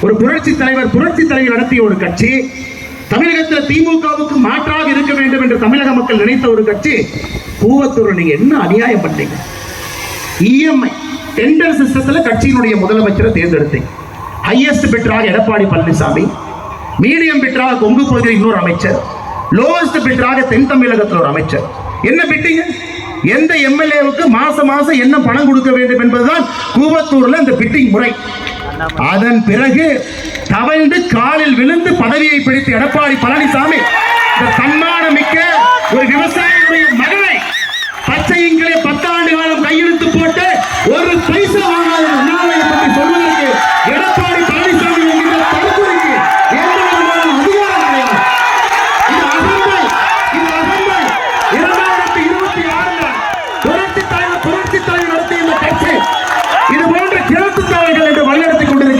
ஒரு புரட்சி தலைவி நடத்திய ஒரு கட்சி, தமிழகத்தில் திமுகவுக்கு மாற்றாக இருக்க வேண்டும் என்று தமிழக மக்கள் நினைத்த ஒரு கட்சி. கூவத்தூர் நீங்க என்ன அநியாயம் பண்ணீங்க? இஎம்ஐ டெண்டர் சிஸ்டத்தில் கட்சியினுடைய முதலமைச்சரை தேர்ந்தெடுத்தீங்க. ஹையஸ்ட் பெற்றாக எடப்பாடி பழனிசாமி, மீடியம் பெற்றாக கொங்கு பகுதியில் இன்னொரு அமைச்சர், லோவஸ்ட் பெற்றாக தென் தமிழகத்தில் ஒரு அமைச்சர். என்ன பெற்றீங்க? எந்த எம்எல்ஏவுக்கு மாசம் என்ன பணம் கொடுக்க வேண்டும் என்பதுதான் கூவத்தூர்ல இந்த பிட்டிங் முறை. அதன் பிறகு தவழ்ந்து காலில் விழுந்து பதவியை பிடித்து எடப்பாடி பழனிசாமி இந்த தன்மானம் மிக்க ஒரு விவசாயியுடைய மகனை பச்சையங்களே 10 ஆண்டு காலம் கையெழுத்து போட்டு ஒரு பைசா வாங்காத